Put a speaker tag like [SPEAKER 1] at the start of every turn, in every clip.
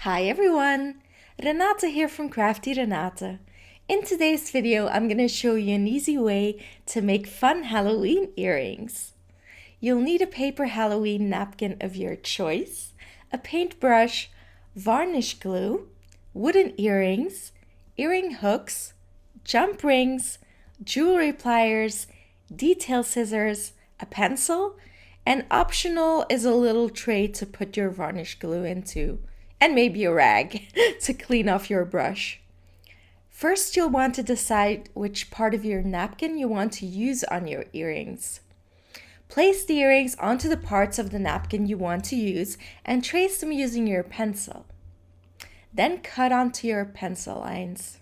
[SPEAKER 1] Hi everyone! Renate here from Crafty Renate. In today's video, I'm going to show you an easy way to make fun Halloween earrings. You'll need a paper Halloween napkin of your choice, a paintbrush, varnish glue, wooden earrings, earring hooks, jump rings, jewelry pliers, detail scissors, a pencil, and optional is a little tray to put your varnish glue into, and maybe a rag to clean off your brush. First, you'll want to decide which part of your napkin you want to use on your earrings. Place the earrings onto the parts of the napkin you want to use and trace them using your pencil. Then cut onto your pencil lines.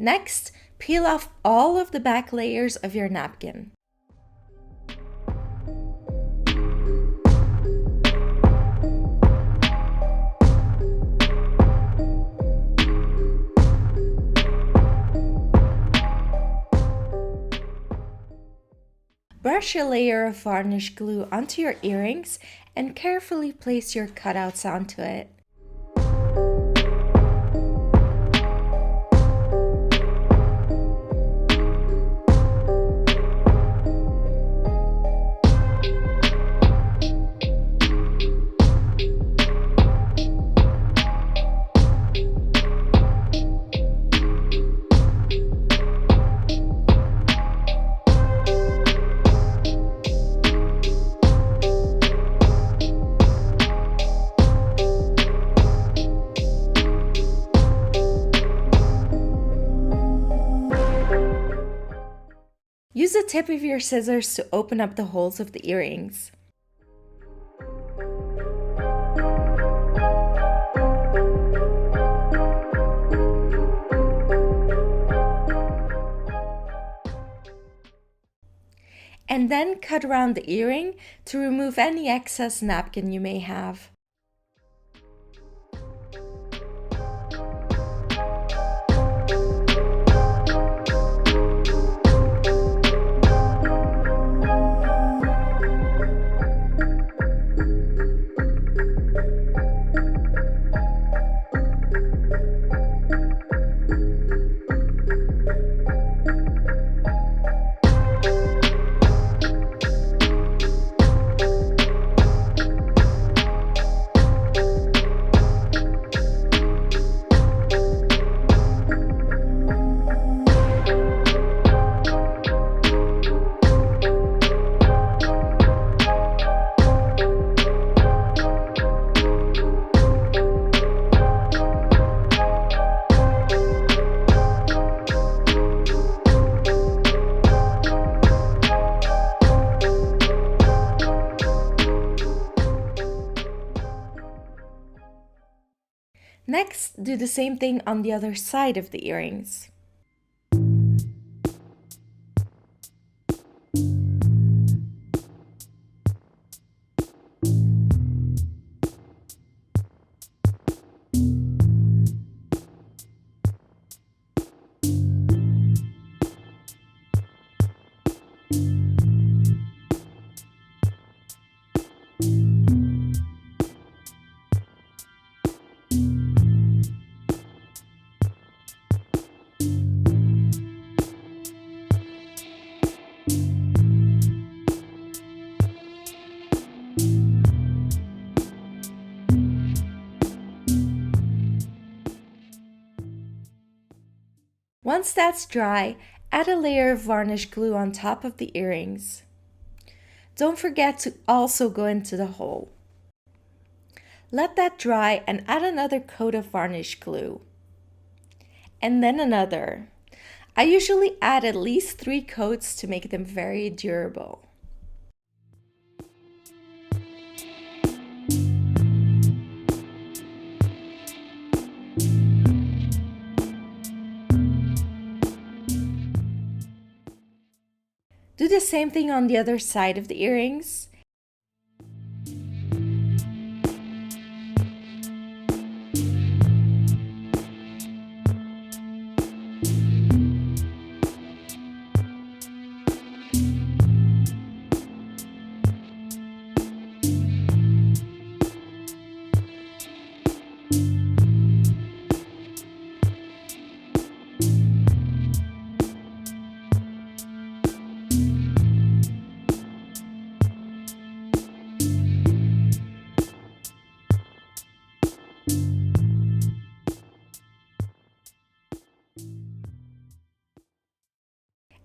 [SPEAKER 1] Next, peel off all of the back layers of your napkin. Brush a layer of varnish glue onto your earrings and carefully place your cutouts onto it. Use the tip of your scissors to open up the holes of the earrings. And then cut around the earring to remove any excess napkin you may have. Next, do the same thing on the other side of the earrings. Once that's dry, add a layer of varnish glue on top of the earrings. Don't forget to also go into the hole. Let that dry and add another coat of varnish glue. And then another. I usually add at least 3 coats to make them very durable. Do the same thing on the other side of the earrings.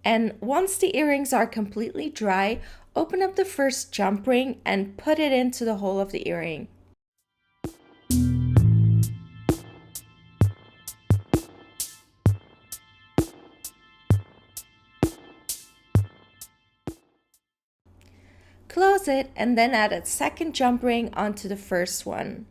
[SPEAKER 1] And once the earrings are completely dry, open up the first jump ring and put it into the hole of the earring. Close it and then add a second jump ring onto the first one.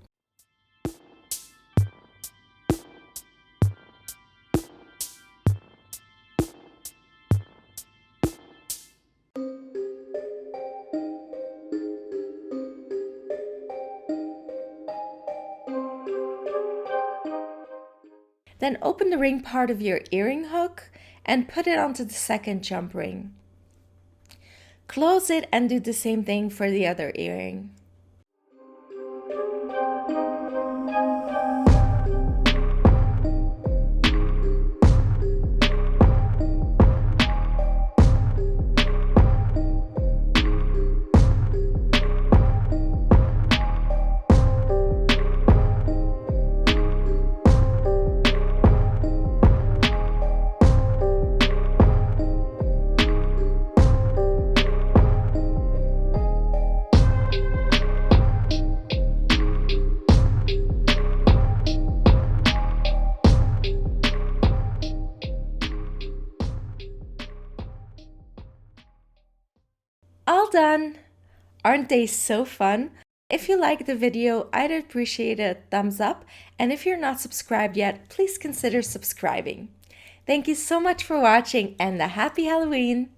[SPEAKER 1] Then open the ring part of your earring hook and put it onto the second jump ring. Close it and do the same thing for the other earring. All done! Aren't they so fun? If you liked the video, I'd appreciate a thumbs up, and if you're not subscribed yet, please consider subscribing. Thank you so much for watching and a happy Halloween!